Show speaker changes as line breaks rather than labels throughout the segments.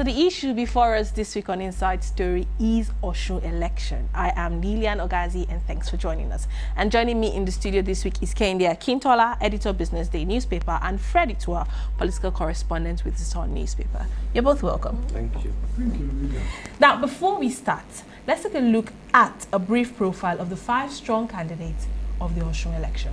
So the issue before us this week on Inside Story is Osun election. I am Lilian Ogazi, and thanks for joining us. And joining me in the studio this week is Kehinde Akintola, editor Business Day newspaper, and Fred Itua, political correspondent with the Sun newspaper. You're both welcome.
Thank you.
Thank you, Lilian.
Now, before we start, let's take a look at a brief profile of the 5 strong candidates of the Osun election.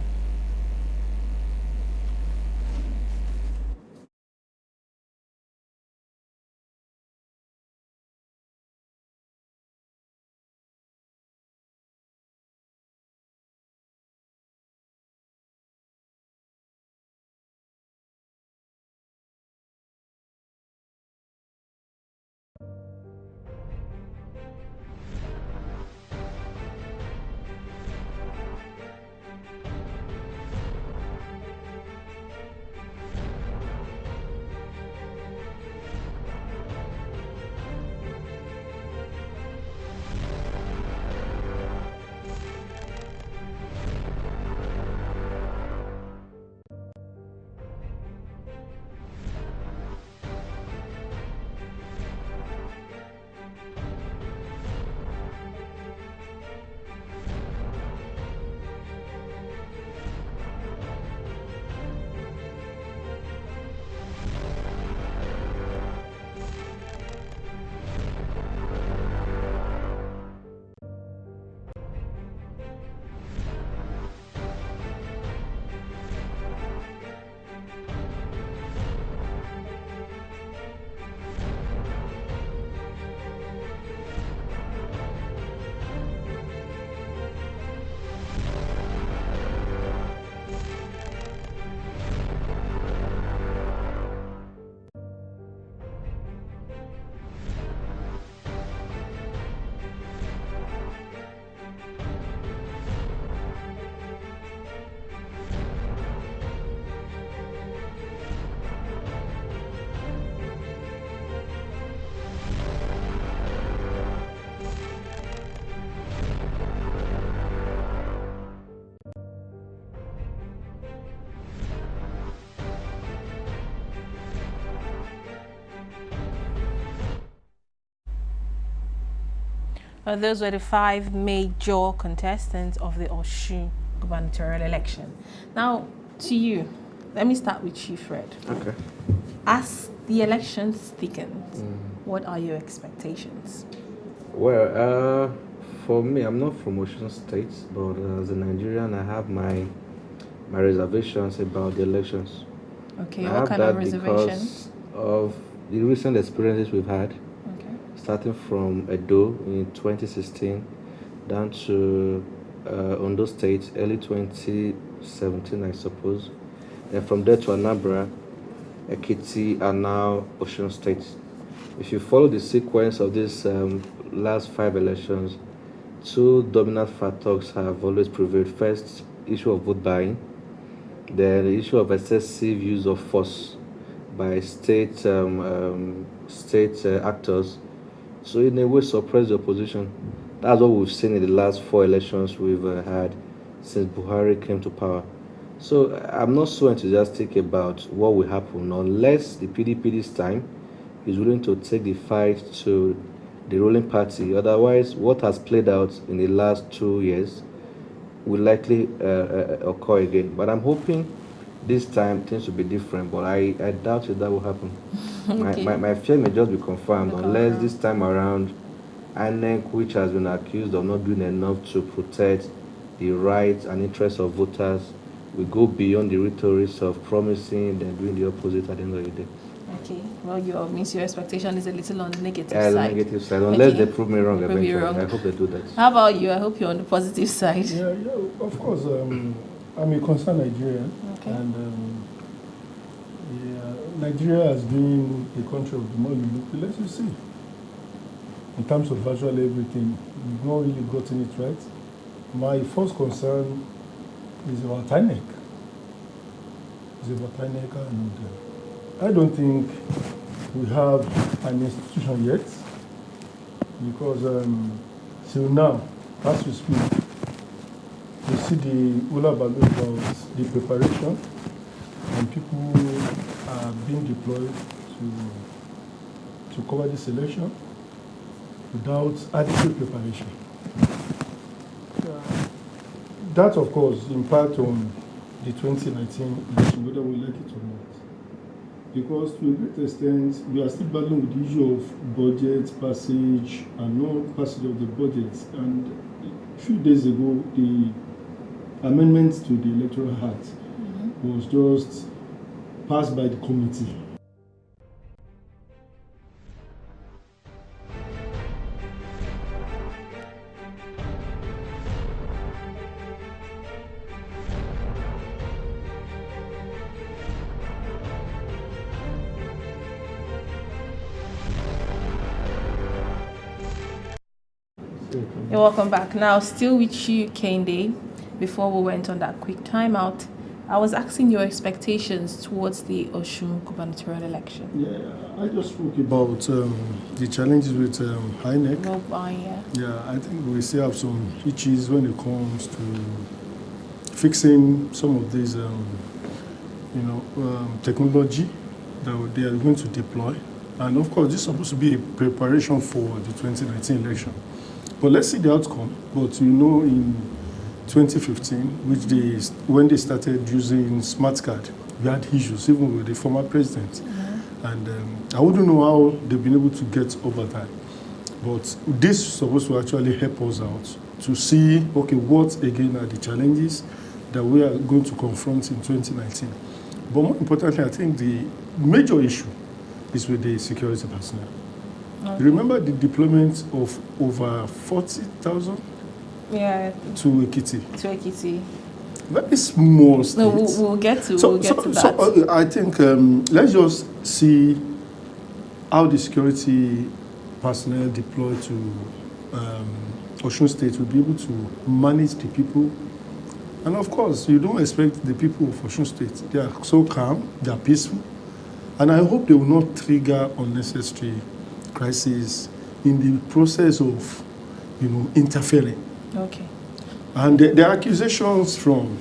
Those were the 5 major contestants of the Osun gubernatorial election. Now, to you, let me start with you, Fred.
Okay.
As the elections thicken, what are your expectations?
Well, for me, I'm not from Osun State, but as a Nigerian, I have my reservations about the elections.
Okay,
I
what
have
kind
that
of reservations?
because of the recent experiences we've had. Starting from Edo in 2016 down to Ondo State, early 2017, I suppose. And from there to Anambra, Ekiti, and now Osun State. If you follow the sequence of these last 5 elections, 2 dominant factors have always prevailed. First, issue of vote buying, then the issue of excessive use of force by state actors. So in a way, suppress the opposition. That's what we've seen in the last 4 elections we've had since Buhari came to power. So I'm not so enthusiastic about what will happen unless the PDP this time is willing to take the fight to the ruling party. Otherwise, what has played out in the last 2 years will likely occur again. But I'm hoping this time things will be different, but I doubt that will happen. Okay. My fear may just be confirmed unless this time around INEC, which has been accused of not doing enough to protect the rights and interests of voters, will go beyond the rhetoric of promising and doing the opposite at the end of the day.
Okay, well, means your expectation is a little on the negative
side.
The
negative side, unless they prove me wrong eventually. I hope they do that.
How about you? I hope you're on the positive side.
Yeah, of course. I'm a concerned Nigerian, and Nigeria has been a country of the more you look, the less you see. In terms of virtually everything, we've not really gotten it right. My first concern is about INEC. And I don't think we have an institution yet, because till now, as we speak, you see the hula balloon about the preparation, and people are being deployed to cover this election without adequate preparation. That, of course, impact on the 2019 election, whether we like it or not. Because to a great extent, we are still battling with the issue of budget passage and non-passage of the budget. And a few days ago, the amendment to the Electoral Act was just passed by the committee.
You're welcome back. Now, still with you, Kehinde. Before we went on that quick timeout, I was asking your expectations towards the Osun gubernatorial election.
Yeah, I just spoke about the challenges with INEC.
Vote buying, yeah.
Yeah, I think we still have some issues when it comes to fixing some of these, technology that they are going to deploy. And of course, this is supposed to be a preparation for the 2019 election. But let's see the outcome. But in 2015, when they started using smart card, we had issues even with the former president. Mm-hmm. And I wouldn't know how they've been able to get over that. But this is supposed to actually help us out to see, okay, what again are the challenges that we are going to confront in 2019. But more importantly, I think the major issue is with the security personnel. Okay. Remember the deployment of over 40,000 to Ekiti?
To Ekiti.
Very small state.
No, we'll get to that.
So I think let's just see how the security personnel deployed to Osun State will be able to manage the people. And of course, you don't expect the people of Osun State. They are so calm, they are peaceful. And I hope they will not trigger unnecessary crisis in the process of, interfering. Okay. And the accusations from,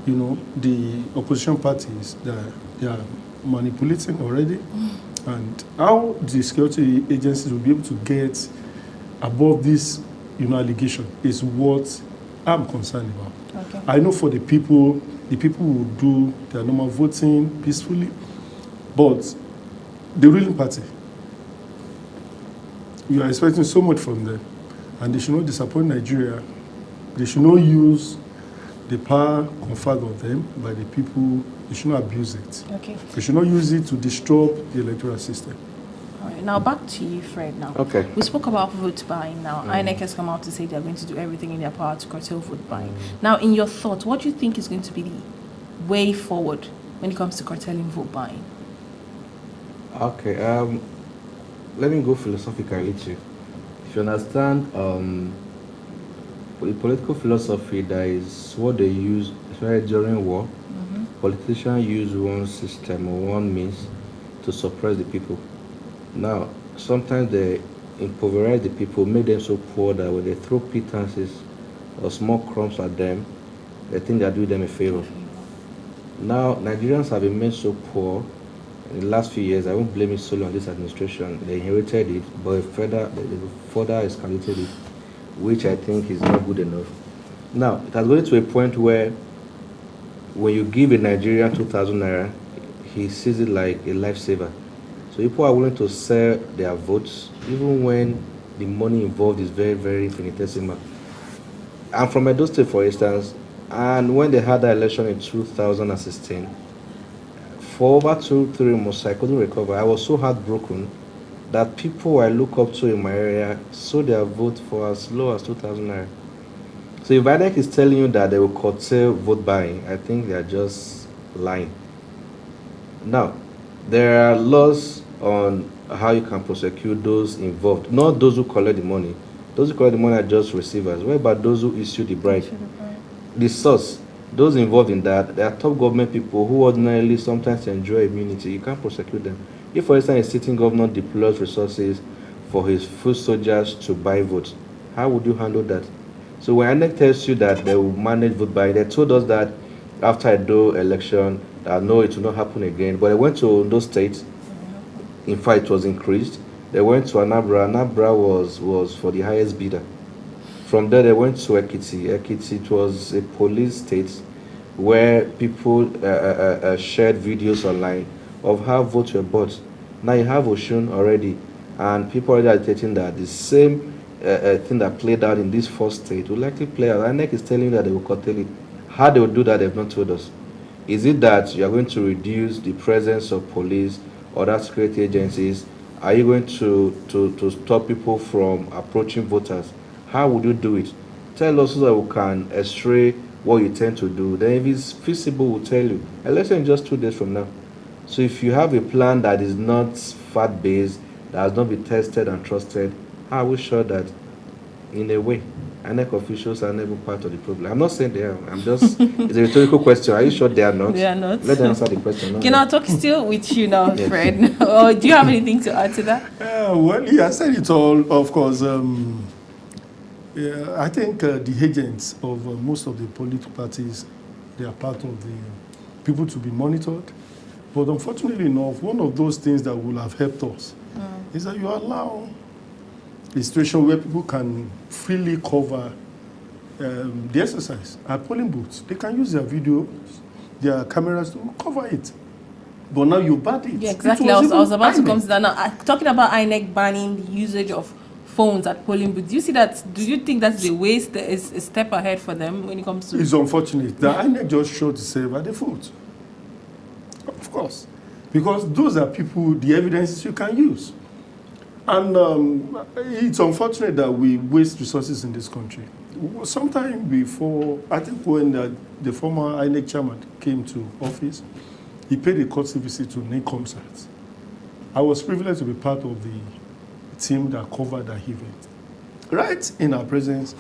the opposition parties that they are manipulating already, and how the security agencies will be able to get above this, allegation is what I'm concerned about. Okay. I know for the people will do their normal voting peacefully, but the ruling party, we are expecting so much from them, and they should not disappoint Nigeria. They should not use the power conferred on them by the people. They should not abuse it. Okay. They should not use it to disrupt the electoral system.
All right. Now back to you, Fred. Now,
okay.
We spoke about vote buying. Now, INEC has come out to say they are going to do everything in their power to curtail vote buying. Now, in your thoughts, what do you think is going to be the way forward when it comes to curtailing vote buying?
Okay. Let me go philosophically too. If you understand the political philosophy, that is what they use, especially during war. Mm-hmm. Politicians use one system or one means to suppress the people. Now, sometimes they impoverize the people, make them so poor that when they throw pittances or small crumbs at them, they think they're doing them a favor. Now, Nigerians have been made so poor in the last few years. I won't blame it solely on this administration. They inherited it, but they further escalated it, which I think is not good enough. Now, it has gone to a point where when you give a Nigerian 2,000 naira, he sees it like a lifesaver. So people are willing to sell their votes, even when the money involved is very, very infinitesimal. I'm from Edo State, for instance, and when they had the election in 2016, for over 2-3 months, I couldn't recover. I was so heartbroken that people I look up to in my area sold their vote for as low as 2,000 naira. So if INEC is telling you that they will curtail vote buying, I think they are just lying. Now, there are laws on how you can prosecute those involved, not those who collect the money. Those who collect the money are just receivers. What about those who issue the bribe? The source, those involved in that, they are top government people who ordinarily sometimes enjoy immunity. You can't prosecute them. If, for instance, a sitting governor deploys resources for his foot soldiers to buy votes, how would you handle that? So when INEC tells you that they will manage vote buying, they told us that after a Edo election, no, it will not happen again. But I went to those states. In fact, it was increased. They went to Anambra. Anambra was for the highest bidder. From there, they went to Ekiti. Ekiti, it was a police state where people shared videos online of how votes were bought. Now you have Osun already, and people are agitating that the same thing that played out in this first state will likely play out. INEC is telling you that they will curtail it. How they will do that, they've not told us. Is it that you are going to reduce the presence of police or other security agencies? Are you going to stop people from approaching voters? How would you do it? Tell us so that we can astray what you tend to do. Then if it's feasible, we'll tell you. Election in just 2 days from now. So if you have a plan that is not fact-based, that has not been tested and trusted, how are we sure that, in a way, INEC officials are never part of the problem? I'm not saying they are. I'm just, it's a rhetorical question. Are you sure they are not?
They are not.
Let them answer the question.
Can I talk still with you now, Fred? Or do you have anything to add to that?
Well, he has said it all, of course. I think the agents of most of the political parties, they are part of the people to be monitored. But unfortunately enough, one of those things that will have helped us is that you allow a situation where people can freely cover the exercise at polling booths. They can use their videos, their cameras to cover it. But now you banned it.
Yeah, exactly. I was about to come to that now. Talking about INEC banning the usage of phones at polling booths. Do you see that? Do you think that's a waste? Is a step ahead for them when it comes to?
It's unfortunate. The INEC just showed itself at the foot. Of course. Because those are people, the evidences you can use. And it's unfortunate that we waste resources in this country. Sometime before, I think when the former INEC chairman came to office, he paid a courtesy visit to NECOMSAT. I was privileged to be part of the team that covered that event. Right in our presence,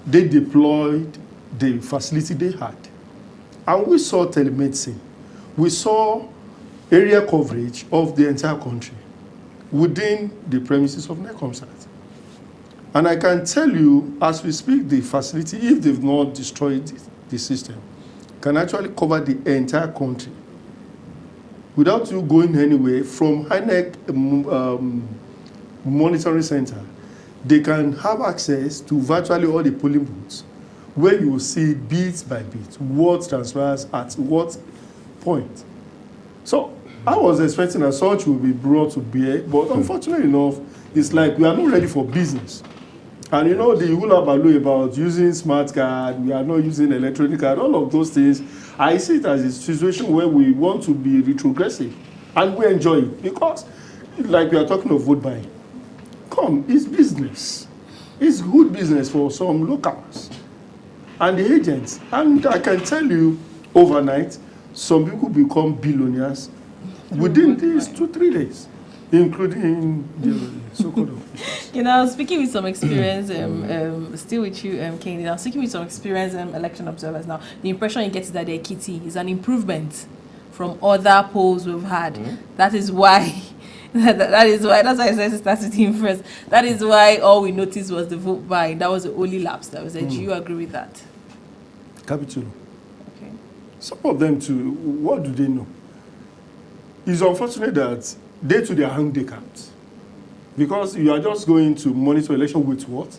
they deployed the facility they had. And we saw telemedicine. We saw area coverage of the entire country within the premises of NECOMSAT. And I can tell you, as we speak, the facility, if they've not destroyed the system, can actually cover the entire country without you going anywhere. From INEC monitoring center, they can have access to virtually all the polling booths, where you will see bit by bit what transpires at what point. So I was expecting that such will be brought to bear, but unfortunately enough, it's like we are not ready for business. And you know, the hula baloo about using smart card, we are not using electronic card, all of those things, I see it as a situation where we want to be retrogressive, and we enjoy it, because like we are talking of vote buying. Come, it's business. It's good business for some locals and the agents. And I can tell you, overnight, some people become billionaires within these 2-3 days, including the so-called officials.
You know, I was speaking with some experience, still with you, Kehinde. I was speaking with some experienced election observers now. The impression you get is that the Ekiti is an improvement from other polls we've had. That is why, that's why I said to start with him first. That is why all we noticed was the vote buying. That was the only lapse that was there. Do you agree with that?
Capital.
Okay.
Some of them too, what do they know? It's unfortunate that they too, they are handicapped. Because you are just going to monitor election with what?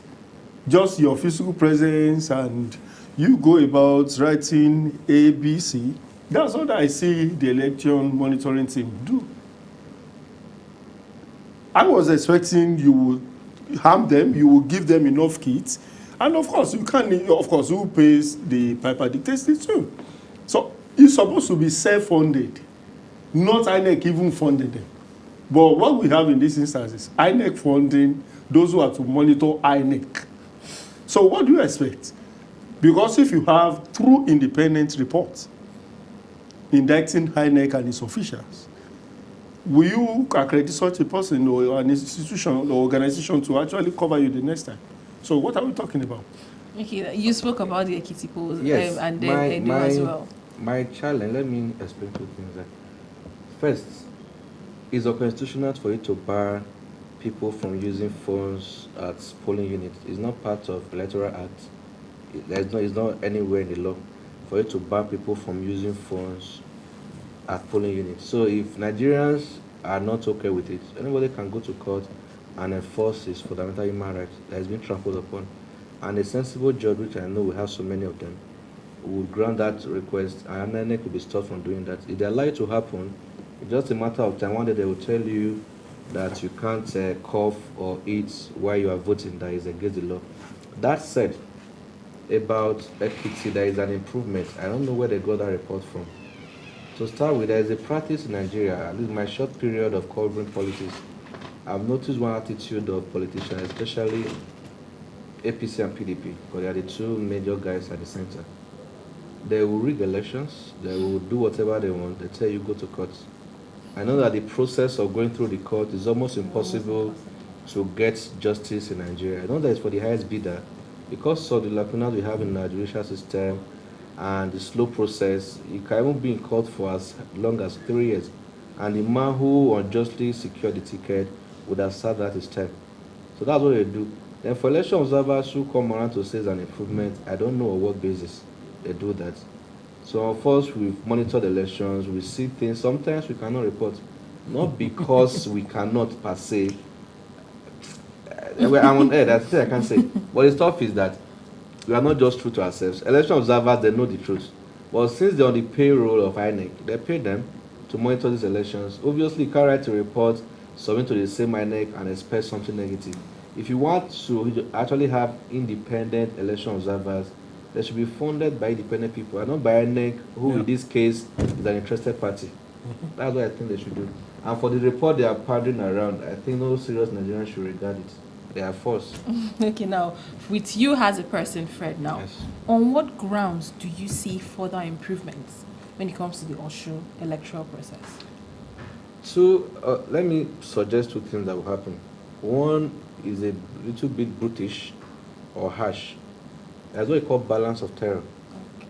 Just your physical presence, and you go about writing A, B, C. That's what I see the election monitoring team do. I was expecting you would harm them, you will give them enough kits, and of course, you can, of course, who pays the piper dictates it too. So it's supposed to be self-funded, not INEC even funding them. But what we have in this instance is INEC funding those who are to monitor INEC. So what do you expect? Because if you have true independent reports indicting INEC and its officials, will you accredit such a person or an institution or organization to actually cover you the next time? So what are we talking about?
Okay, you spoke about the Ekiti polls,
Yes,
and then Edo as well.
My challenge, let me explain two things. First, it's unconstitutional for you to bar people from using phones at polling units. It's not part of Electoral Act. It's not anywhere in the law for you to bar people from using phones at polling units. So if Nigerians are not okay with it, anybody can go to court and enforce his fundamental human rights that has been trampled upon. And a sensible judge, which I know we have so many of them, would grant that request, and INEC will be stopped from doing that. If they allow it to happen, it's just a matter of time. One day they will tell you that you can't cough or eat while you are voting. That is against the law. That said, about equity, there is an improvement. I don't know where they got that report from. To start with, there is a practice in Nigeria, at least my short period of covering politics, I've noticed one attitude of politicians, especially APC and PDP, because they are the two major guys at the center. They will rig elections, they will do whatever they want, they tell you go to court. I know that the process of going through the court is almost impossible to get justice in Nigeria. I know that it's for the highest bidder. Because of the lacunas we have in our judicial system and the slow process, you can even be in court for as long as 3 years. And the man who unjustly secured the ticket would have served that his term. So that's what they do. Then for election observers who come around to say it's an improvement, I don't know on what basis they do that. So of course we've monitored elections, we see things, sometimes we cannot report. Not because we cannot per se. I'm on air, that's it I can't say. But the stuff is that we are not just true to ourselves. Election observers, they know the truth. But since they're on the payroll of INEC, they pay them to monitor these elections. Obviously, you can't write a report, submit to the same INEC and expect something negative. If you want to actually have independent election observers, they should be funded by independent people and not by INEC, who in this case is an interested party. That's what I think they should do. And for the report they are padding around, I think no serious Nigerians should regard it. They are forced.
Okay, now, with you as a person, Fred, now,
Yes.
on what grounds do you see further improvements when it comes to the Osun electoral process?
So, let me suggest 2 things that will happen. One is a little bit brutish or harsh. That's what we call balance of terror.
Okay.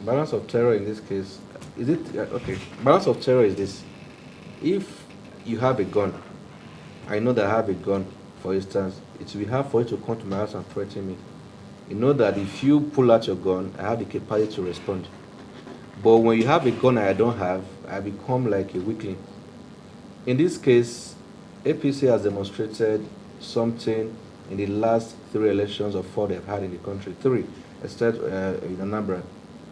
Balance of terror in this case, is it, okay, balance of terror is this. If you have a gun, I know that I have a gun, for instance, it will be hard for you to come to my house and threaten me. You know that if you pull out your gun, I have the capacity to respond. But when you have a gun I don't have, I become like a weakling. In this case, APC has demonstrated something in the last 3 elections of 4 they've had in the country. 3, except in Anambra,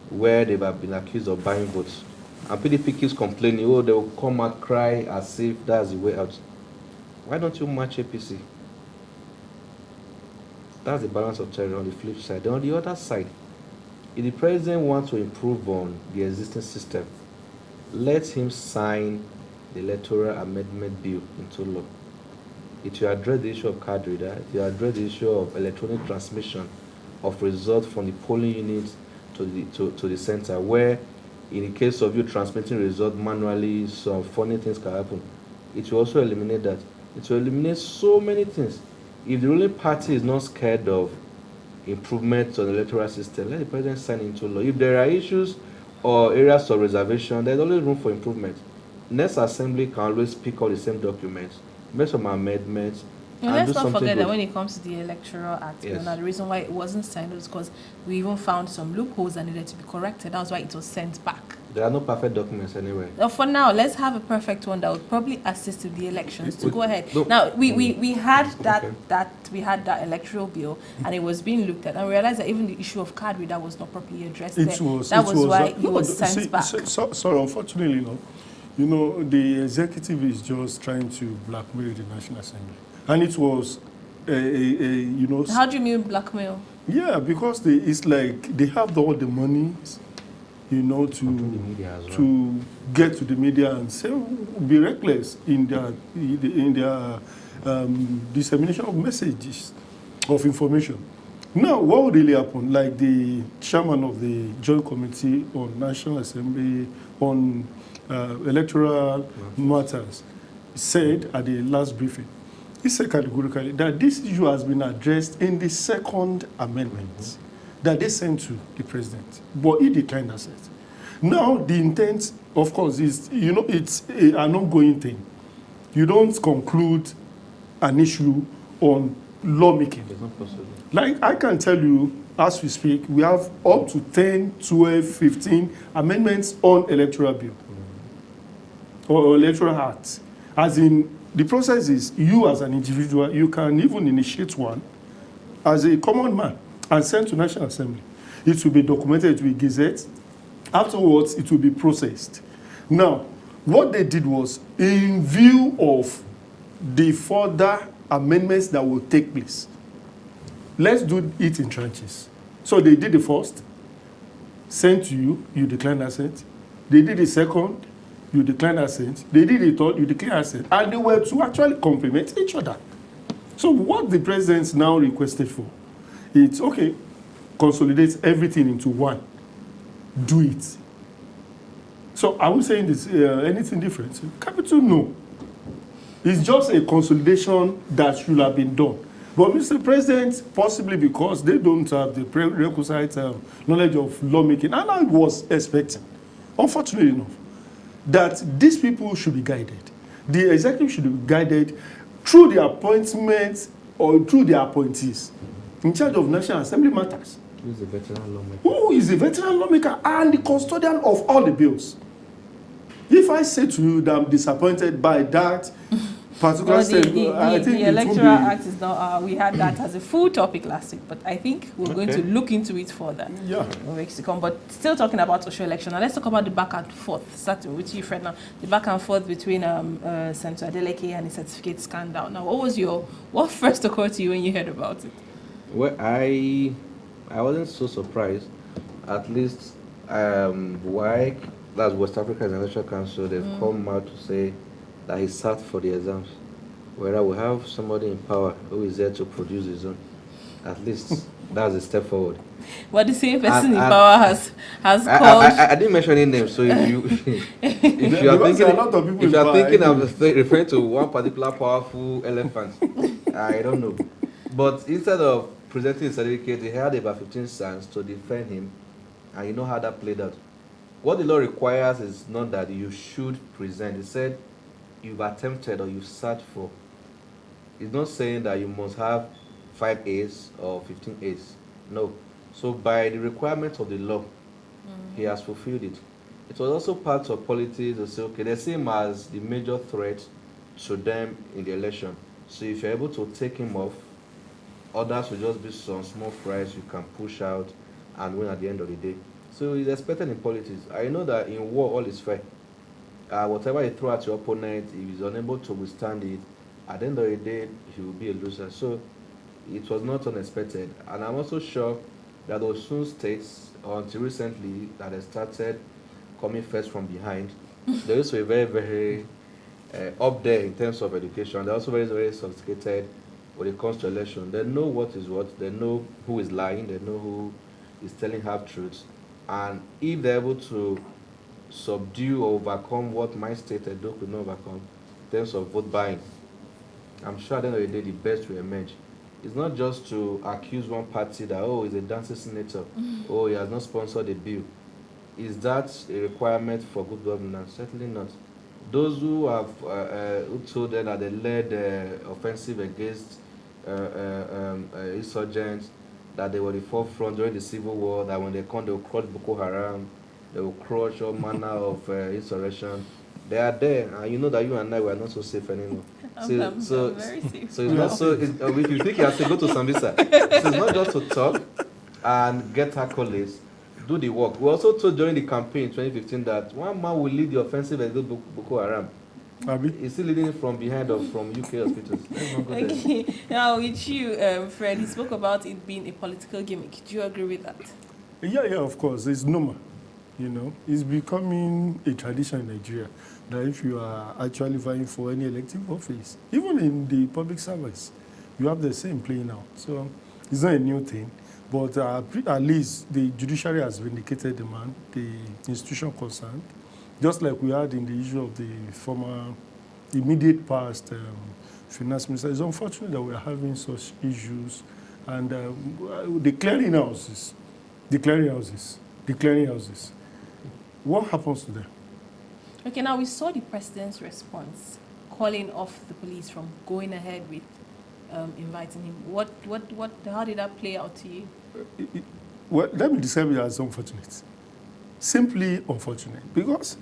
where they've been accused of buying votes. And PDP keeps complaining, oh, they will come out, cry as if that's the way out. Why don't you match APC? That's the balance of terror on the flip side. Then on the other side, if the president wants to improve on the existing system, let him sign the electoral amendment bill into law. It will address the issue of card reader, it will address the issue of electronic transmission of results from the polling units to the center, where in the case of you transmitting results manually, some funny things can happen. It will also eliminate that. It will eliminate so many things. If the ruling party is not scared of improvements on the electoral system, let the president sign into law. If there are issues or areas of reservation, there's always room for improvement. Next assembly can always pick all the same documents, make some amendments,
And
and
let's
do
not
something
forget
good.
that when it comes to the Electoral Act,
Yes.
now the reason why it wasn't signed was because we even found some loopholes that needed to be corrected. That's why it was sent back.
There are no perfect documents anyway.
Now, for now, let's have a perfect one that would probably assist with the elections. To
We-
go ahead.
no.
Now, we had that
Okay.
that electoral bill, and it was being looked at, and we realized that even the issue of card reader was not properly addressed. That was why it was sent back.
Sorry, unfortunately, the executive is just trying to blackmail the National Assembly, and it was
How do you mean blackmail?
yeah, because it's like they have all the money,
The media as well.
to get to the media and say, be reckless in their dissemination of messages, of information. Now, what would really happen? Like the chairman of the Joint Committee on National Assembly on electoral matters said at the last briefing, he said categorically that this issue has been addressed in the second amendment that they sent to the president, but he declined access. Now, the intent, of course, is, it's an ongoing thing. You don't conclude an issue on lawmaking.
It's not possible.
Like, I can tell you, as we speak, we have up to 10, 12, 15 amendments on electoral bill. or electoral act. As in, the process is you as an individual, you can even initiate one as a common man and send to National Assembly. It will be documented, it will be gazetted. Afterwards, it will be processed. Now, what they did was, in view of the further amendments that will take place, let's do it in tranches. So they did the first, sent to you, you declined assent. They did the second, you declined assent. They did the third, you declined assent. And they were to actually complement each other. So what the president now requested for, it's okay, consolidate everything into one. Do it. So are we saying this anything different? Capital, no. It's just a consolidation that should have been done. But Mr. President, possibly because they don't have the prerequisite knowledge of lawmaking, and I was expecting, unfortunately enough, that these people should be guided. The executive should be guided through the appointments or through the appointees in charge of National Assembly matters.
Who is a veteran lawmaker?
Who is a veteran lawmaker and the custodian of all the bills? If I say to you that I'm disappointed by that particular
Well,
step, I think
the
it
Electoral
will be,
Act is not, we had that as a full topic last week, but I think we're going to look into it further
yeah.
in weeks to come. But still talking about Osun election, now let's talk about the back and forth, starting with you, Fred, now. The back and forth between Senator Adeleke and the certificate scandal. Now, what first occurred to you when you heard about it?
Well, I wasn't so surprised. At least, why that's West Africa's Electoral Council, they've come out to say that he sat for the exams. Whereas we have somebody in power who is there to produce his own. At least that's a step forward.
But the same person in power has called.
I didn't mention any names, so if you if you are thinking of referring to one particular powerful elephant, I don't know. But instead of presenting his certificate, he had about 15 cents to defend him, and you know how that played out. What the law requires is not that you should present. It said you've attempted or you've sat for. It's not saying that you must have 5 A's or 15 A's. No. So by the requirements of the law, he has fulfilled it. It was also part of politics to say, okay, the same as the major threat to them in the election. So if you're able to take him off, others will just be some small price you can push out and win at the end of the day. So it's expected in politics. I know that in war all is fair. Whatever you throw at your opponent, if he's unable to withstand it, at the end of the day, he will be a loser. So it was not unexpected. And I'm also sure that Osun states, until recently, that they started coming first from behind. They also very, very up there in terms of education. They're also very, very sophisticated when it comes to election. They know what is what. They know who is lying. They know who is telling half-truths. And if they're able to subdue or overcome what my state Edo could not overcome in terms of vote buying, I'm sure at the end of the day, the best will emerge. It's not just to accuse one party that, oh, he's a dancing senator, oh, he has not sponsored a bill. Is that a requirement for good governance? Certainly not. Those who have who told them that they led offensive against insurgents, that they were the forefront during the Civil War, that when they come, they will crush Boko Haram, they will crush all manner of insurrection. They are there, and you know that you and I were not so safe anymore.
I'm very safe.
So it's not so. If you think you have to go to Sambisa, so it's not just to talk and get accolades. Do the work. We also told during the campaign in 2015 that one man will lead the offensive against Boko Haram. Is he leading it from behind or from UK hospitals?
Okay. Now, with you, Fred, he spoke about it being a political gimmick. Do you agree with that?
Yeah, of course. It's normal. You know, it's becoming a tradition in Nigeria that if you are actually vying for any elective office, even in the public service, you have the same playing out. So it's not a new thing. But at least the judiciary has vindicated the man, the institution concerned, just like we had in the issue of the former immediate past finance minister. It's unfortunate that we are having such issues. And the clearinghouses. What happens to them?
Okay, now we saw the president's response, calling off the police from going ahead with inviting him. How did that play out to you?
Well, let me describe it as unfortunate. Simply unfortunate. Because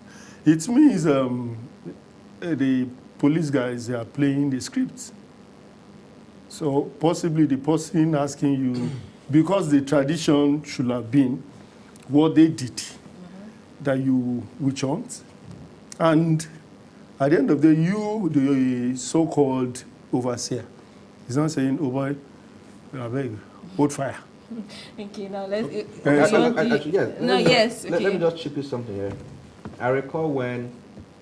It means the police guys are playing the script. So possibly the person asking you, because the tradition should have been what they did, that you will chant. And at the end of the day, you, the so-called overseer, is not saying, oh boy, I beg, hold fire.
Okay, now let's.
Actually, yes.
Yes. Okay.
Let me just chip in something here. I recall when,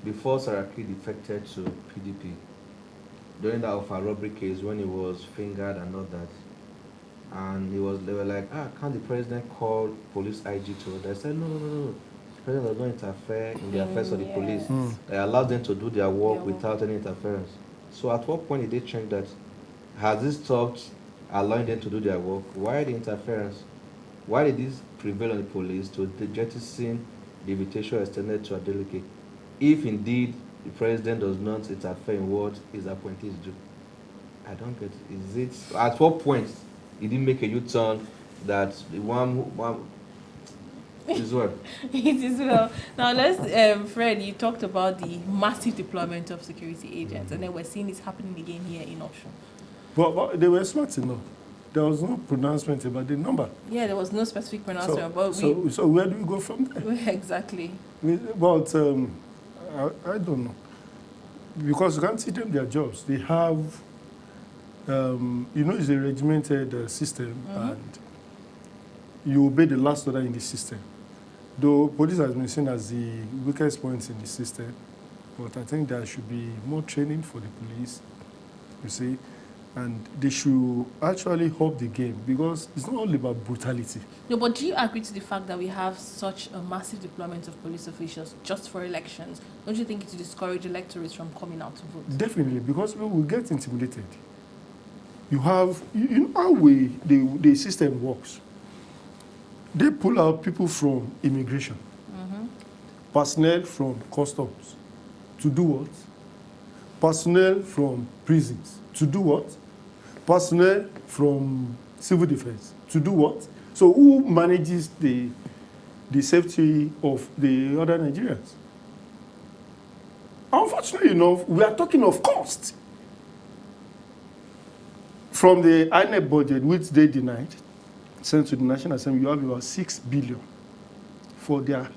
before Saraki defected to PDP, during that Alpha robbery case, when he was fingered and all that, and they were like, can't the president call police IG to it? I said, no. The president does not interfere in the affairs of the police. They allow them to do their work without any interference. So at what point did they change that? Has this stopped allowing them to do their work? Why the interference? Why did this prevail on the police to jettison the invitation extended to a delegate, if indeed the president does not interfere in what his appointees do? I don't get it. Is it at what point did he make a U-turn that the one is what?
It is well. Now let's, Fred, you talked about the massive deployment of security agents, and then we're seeing this happening again here in Osun.
But they were smart enough. There was no pronouncement about the number.
Yeah, there was no specific pronouncement,
so where do we go from there?
Exactly.
But I don't know. Because you can't teach them their jobs. They have, it's a regimented system, and you obey the last order in the system. Though police has been seen as the weakest points in the system, but I think there should be more training for the police, you see, and they should actually up the game, because it's not all about brutality.
No, but do you agree to the fact that we have such a massive deployment of police officials just for elections? Don't you think it will discourage electorates from coming out to vote?
Definitely, because we will get intimidated. You have, you know how the system works. They pull out people from immigration, personnel from customs, to do what? Personnel from prisons, to do what? Personnel from civil defense, to do what? So who manages the safety of the other Nigerians? Unfortunately enough, we are talking of cost. From the INEP budget, which they denied, sent to the National Assembly, you have about 6 billion for their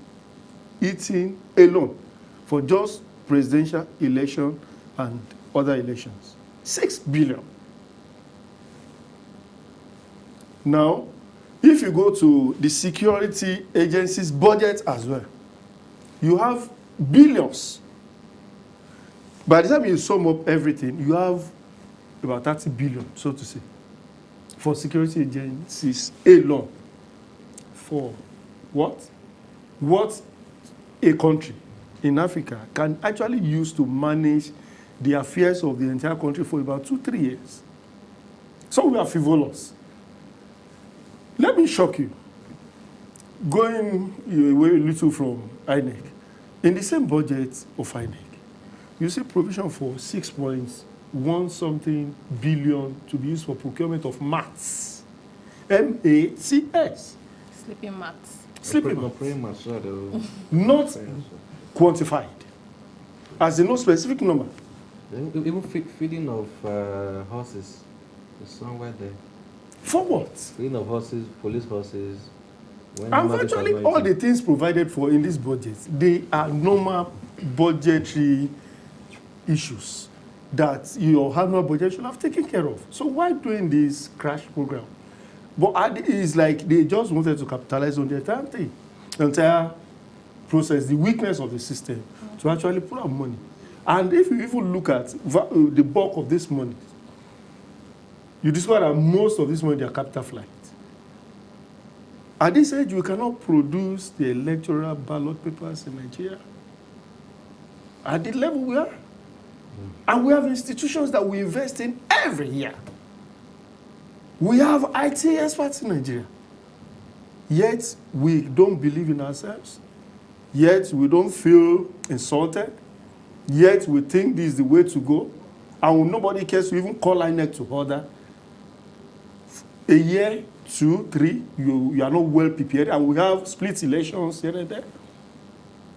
eating alone, for just presidential election and other elections. 6 billion. Now, if you go to the security agency's budget as well, you have billions. By the time you sum up everything, you have about 30 billion, so to say, for security agencies alone. For what? What a country in Africa can actually use to manage the affairs of the entire country for about 2-3 years. So we are frivolous. Let me shock you. Going away a little from INEC, in the same budget of INEC, you see provision for 6.1 something billion to be used for procurement of mats. MATS.
Sleeping mats.
Sleeping mats. Not quantified. As in no specific number.
Even feeding of horses is somewhere there.
For what?
Feeding of horses, police horses.
And virtually all the things provided for in this budget, they are normal budgetary issues that your annual budget should have taken care of. So why doing this crash program? But it's like they just wanted to capitalize on the entire thing, the entire process, the weakness of the system, to actually put out money. And if you even look at the bulk of this money, you discover that most of this money, they are capital flight. At this age, we cannot produce the electoral ballot papers in Nigeria. At the level we are. And we have institutions that we invest in every year. We have IT experts in Nigeria. Yet, we don't believe in ourselves. Yet, we don't feel insulted. Yet, we think this is the way to go. And nobody cares to even call INEC to order. A year, 2, 3, you are not well prepared. And we have split elections here and there.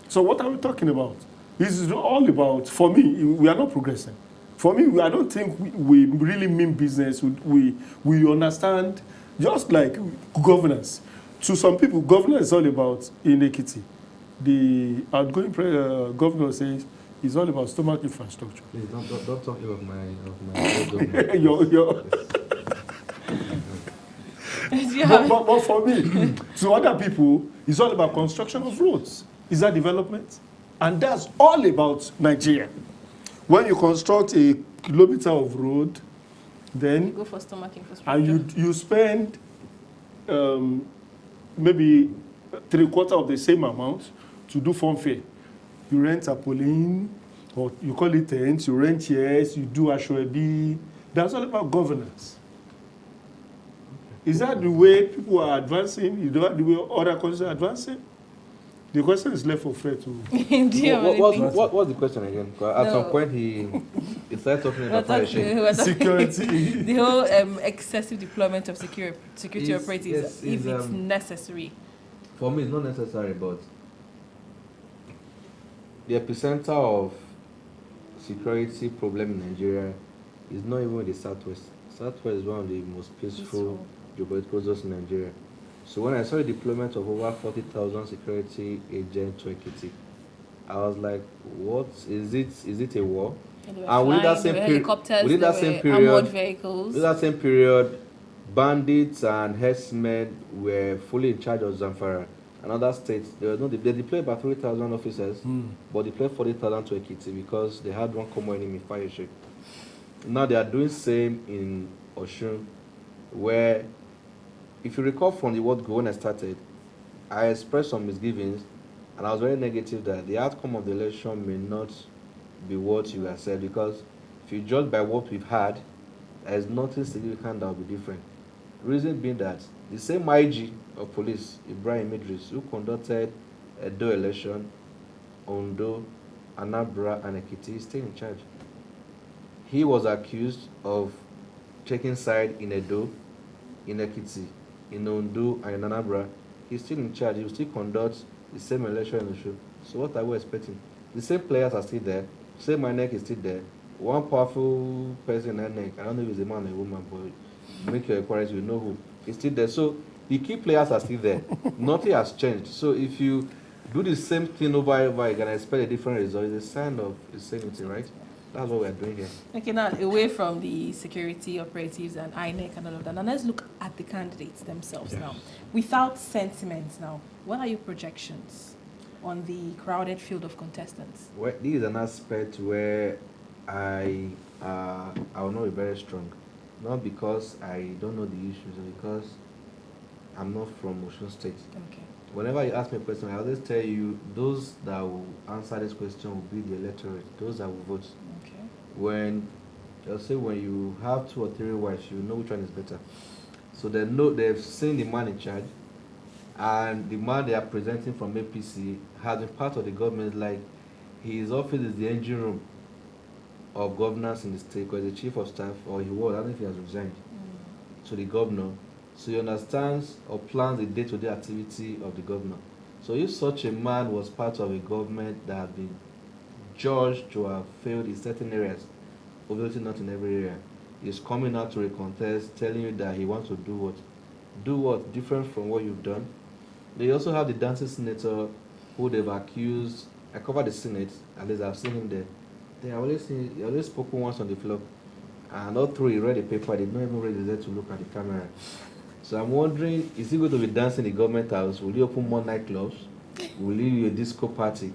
So what are we talking about? This is all about, for me, we are not progressing. For me, I don't think we really mean business. We understand, just like governance. To some people, governance is all about inequity. The outgoing governor says it's all about stomach infrastructure.
Please don't talk ill of my government.
your
Yeah.
but for me, to other people, it's all about construction of roads. Is that development? And that's all about Nigeria. When you construct a kilometer of road, then
Go for stomach infrastructure.
and you spend maybe 3/4 of the same amount to do farm fair. You rent a Pauline, or you call it tents, you rent chairs, you do ashwebi. That's all about governance. Is that the way people are advancing? Is that the way other countries are advancing? The question is left for Fred to...
What's the question again? 'Cause at some point he started talking about
security.
The whole excessive deployment of security operatives, if it's necessary.
For me, it's not necessary, but the epicenter of security problem in Nigeria is not even the Southwest. Southwest is one of the most peaceful geopolitical zones in Nigeria. So when I saw the deployment of over 40,000 security agents to Ekiti, I was like, what is it? Is it a war?
And within that same armored vehicles.
Within that same period, bandits and herdsmen were fully in charge of Zamfara. Another states, they deployed about 3,000 officers, but deployed 40,000 to Ekiti because they had one common enemy, fire shake. Now they are doing same in Osun, where, if you recall from the word go when I started, I expressed some misgivings, and I was very negative that the outcome of the election may not be what you have said, because if you judge by what we've had, there is nothing significant that will be different. Reason being that the same IG of police, Ibrahim Idris, who conducted a Edo election, Ondo, Anambra, and Ekiti, is still in charge. He was accused of taking side in Edo, in Ekiti, in Ondo, and in Anambra. He's still in charge. He will still conduct the same election in the show. So what are we expecting? The same players are still there. Same INEC is still there. One powerful person in INEC, I don't know if it's a man or a woman, but make your inquiries, you know who. It's still there. So the key players are still there. Nothing has changed. So if you do the same thing over and over again and expect a different result, it's a sign of insanity, right? That's what we're doing here.
Okay, now away from the security operatives and INEC and all of that, now let's look at the candidates themselves now. Without sentiments now, what are your projections on the crowded field of contestants?
Well, this is an aspect where I will not be very strong. Not because I don't know the issues, but because I'm not from Osun State.
Okay.
Whenever you ask me a question, I always tell you those that will answer this question will be the electorate, those that will vote.
Okay.
When you have 2 or 3 wives, you know which one is better. So they've seen the man in charge, and the man they are presenting from APC has been part of the government. Like, his office is the engine room of governance in the state, because the chief of staff, or he was, I don't know if he has resigned, to the governor. So he understands or plans the day-to-day activity of the governor. So if such a man was part of a government that had been judged to have failed in certain areas, obviously not in every area, he's coming out to a contest telling you that he wants to do what? Do what? Different from what you've done. They also have the dancing senator who they've accused. I covered the Senate, at least I've seen him there. He always spoken once on the floor. And all through he read the paper, they did not even raise his head to look at the camera. So I'm wondering, is he going to be dancing in the government house? Will he open more nightclubs? Will he do a disco party?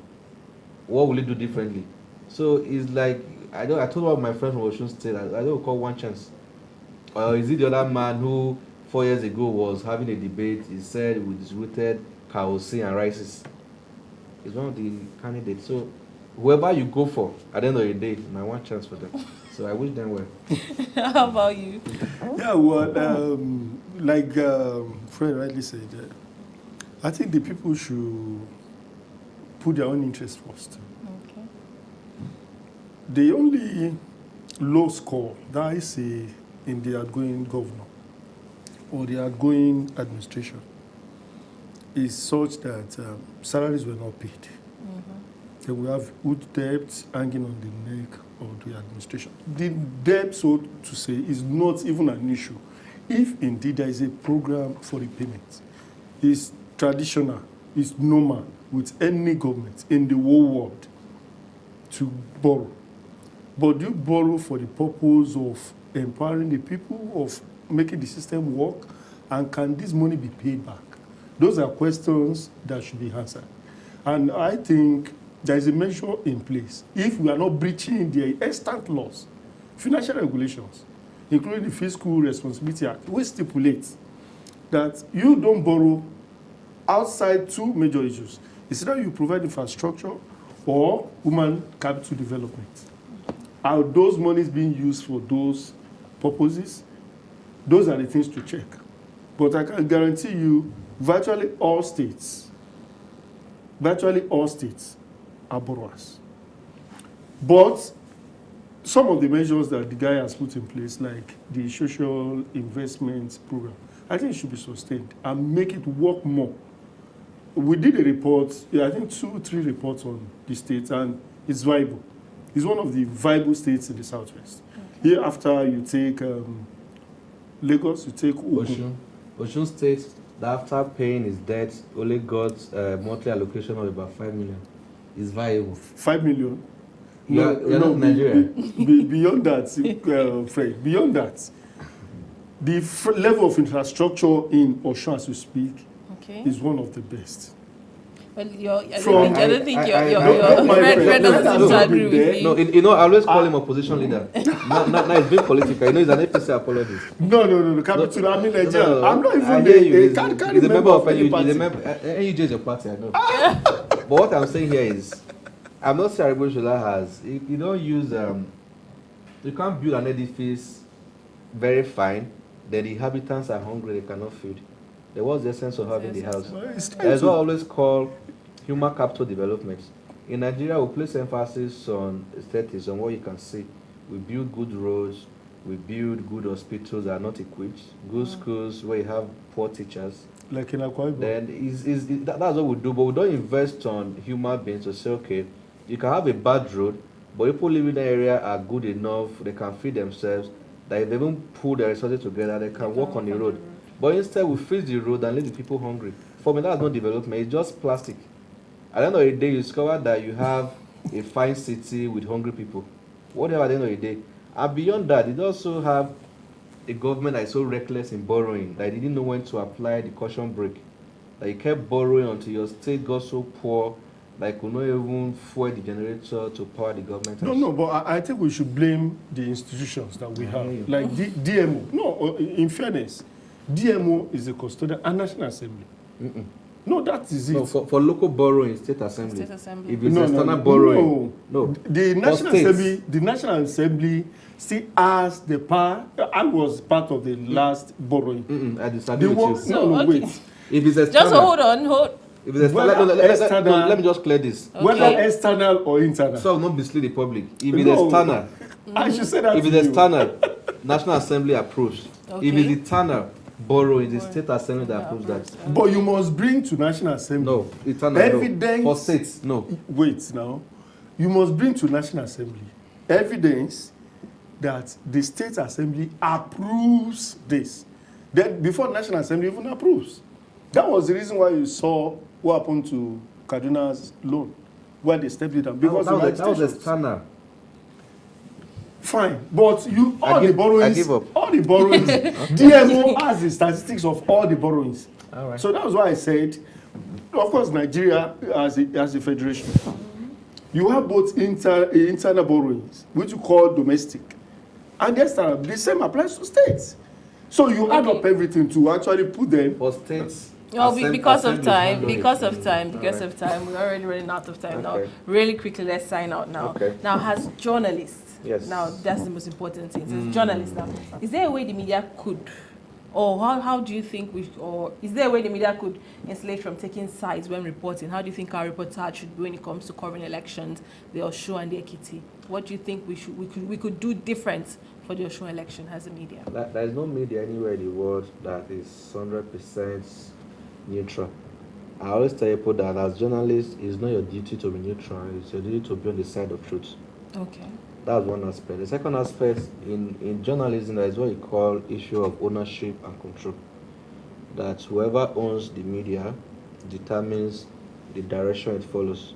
What will he do differently? So it's like, I told one of my friends from Osun State, I don't call one chance. Or is it the other man who 4 years ago was having a debate? He said we distributed kaosi and rices. He's one of the candidates. So whoever you go for, at the end of the day, my one chance for them. So I wish them well.
How about you?
Yeah, well, like Fred rightly said, I think the people should put their own interest first.
Okay.
The only low score that I see in the outgoing governor or the outgoing administration is such that salaries were not paid. Then we have huge debts hanging on the neck of the administration. The debt, so to say, is not even an issue. If indeed there is a program for repayment, it's traditional, it's normal with any government in the whole world to borrow. But you borrow for the purpose of empowering the people, of making the system work, and can this money be paid back? Those are questions that should be answered. And I think there is a measure in place. If we are not breaching the extant laws, financial regulations, including the Fiscal Responsibility Act, which stipulates that you don't borrow outside two major issues. It's either you provide infrastructure or human capital development. Are those monies being used for those purposes? Those are the things to check. But I can guarantee you, virtually all states are borrowers. But some of the measures that the guy has put in place, like the social investment program, I think it should be sustained and make it work more. We did a report, I think 2 or 3 reports on the state, and it's viable. It's one of the viable states in the Southwest. Okay. Here, after you take Lagos, you take Osun.
Osun State, that after paying his debt, only got monthly allocation of about 5 million. It's viable.
5 million?
No, Nigeria.
Beyond that, Fred, beyond that, the level of infrastructure in Osun, as we speak, is one of the best.
Well, I don't think your friend doesn't seem to agree with you.
No, I always call him opposition leader. now it's being political. You know, he's an APC apologist.
No. Capital, I mean Nigeria. I'm not even
he's a member of NUJ. NUJ is your party, I know. But what I'm saying here is, I'm not saying Arebosola has. You don't use, you can't build an edifice very fine, then the inhabitants are hungry, they cannot feed. Then what's the essence of having the house? As well, I always call human capital development. In Nigeria, we place emphasis on aesthetics, on what you can see. We build good roads, we build good hospitals that are not equipped, good schools where you have poor teachers.
Like in Akwa Ibom.
Then that's what we do, but we don't invest on human beings to say, okay, you can have a bad road, but people living in the area are good enough, they can feed themselves, that if they even pull their resources together, they can walk on the road. But instead, we fix the road and leave the people hungry. For me, that's not development, it's just plastic. At the end of the day, you discover that you have a fine city with hungry people. Whatever at the end of the day. And beyond that, you also have a government that is so reckless in borrowing that they didn't know when to apply the caution brake. That you kept borrowing until your state got so poor that you could not even fuel the generator to power the government.
No, but I think we should blame the institutions that we have. Like DMO. No, in fairness, DMO is the custodian and National Assembly. No, that is it.
No, for local borrowing, state assembly. If it's external borrowing, no.
The National Assembly still has the power. I was part of the last borrowing.
I disagree with you.
No, wait.
If it's external,
just hold.
If it's external, let me just clear this.
Okay. Whether external or internal.
So I will not mislead the public. If it's external,
I should say that.
If it's external, National Assembly approves.
Okay.
If it's internal, borrowing, the state assembly that approves that.
But you must bring to National Assembly.
No, internal.
Evidence.
No. For states, no.
Wait now. You must bring to National Assembly evidence that the state assembly approves this. Then before National Assembly even approves. That was the reason why you saw what happened to Kaduna's loan, where they stepped it down. Because
that was external.
Fine, but all the borrowings,
okay.
DMO has the statistics of all the borrowings.
All right.
So that was why I said, of course, Nigeria as a federation, you have both internal borrowings, which you call domestic, and the same applies to states. So you add up everything to actually put them
for states.
Well, because of time, we're already running out of time now. Really quickly, let's sign out now.
Okay.
Now, as journalists,
yes.
Now that's the most important thing. As journalists now, is there a way the media could, or how do you think is there a way the media could insulate from taking sides when reporting? How do you think our reportage should be when it comes to covering elections, the Osun and the Ekiti? What do you think we could do different for the Osun election as a media?
There is no media anywhere in the world that is 100% neutral. I always tell people that as journalists, it's not your duty to be neutral, it's your duty to be on the side of truth.
Okay.
That's one aspect. The second aspect in journalism, there is what you call issue of ownership and control. That whoever owns the media determines the direction it follows.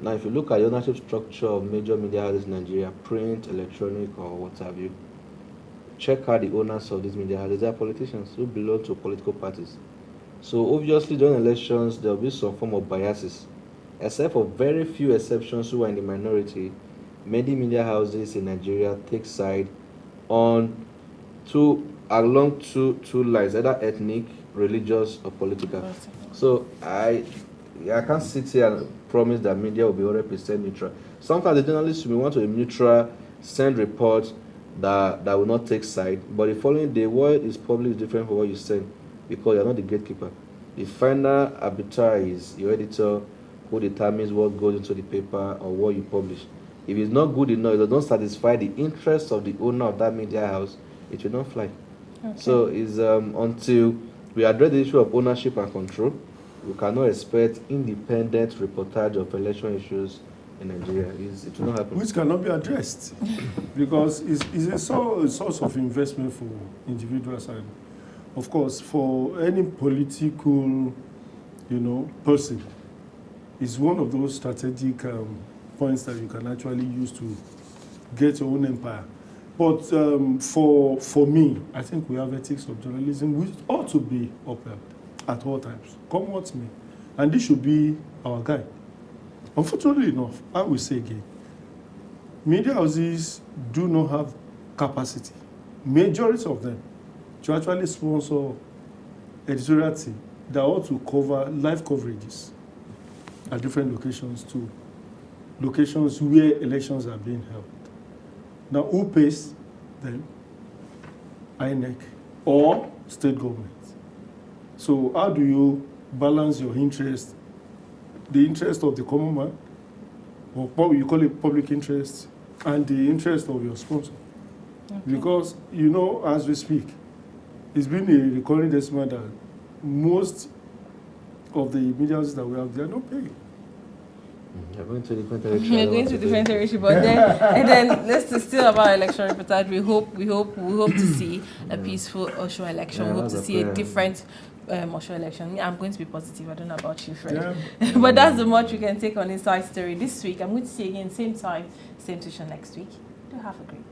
Now, if you look at the ownership structure of major media houses in Nigeria, print, electronic, or what have you, check out the owners of these media houses. They are politicians who belong to political parties. So obviously, during elections, there will be some form of biases. Except for very few exceptions who are in the minority, many media houses in Nigeria take side along two lines, either ethnic, religious, or political. So I can't sit here and promise that media will be 100% neutral. Sometimes the journalists will want to be neutral, send reports that will not take side, but the following day, what is published is different from what you send because you're not the gatekeeper. The final arbiter is your editor who determines what goes into the paper or what you publish. If it's not good enough, if it does not satisfy the interests of the owner of that media house, it will not fly. Okay. So it's until we address the issue of ownership and control, we cannot expect independent reportage of election issues in Nigeria. It will not happen.
Which cannot be addressed because it's a source of investment for individuals and, of course, for any political, person. It's one of those strategic points that you can actually use to get your own empire. But for me, I think we have ethics of journalism which ought to be upheld at all times. Come what may. And this should be our guide. Unfortunately enough, I will say again, media houses do not have capacity, majority of them, to actually sponsor editorial team that ought to cover live coverages at different locations too. Locations where elections are being held. Now, who pays them? INEC or state government. So how do you balance your interest, the interest of the common man, or what you call it public interest, and the interest of your sponsor? Okay. Because, as we speak, it's been a recurring decimal that most of the media houses that we have, they are not paying.
We're going to different territory.
We're going to different territory, but then this is still about election reportage. We hope to see a peaceful Osun election. We hope to see a different Osun election. I'm going to be positive. I don't know about you, Fred. Yeah. But that's the much we can take on Inside Story this week. I'm going to see you again same time, same station next week. Do have a great day.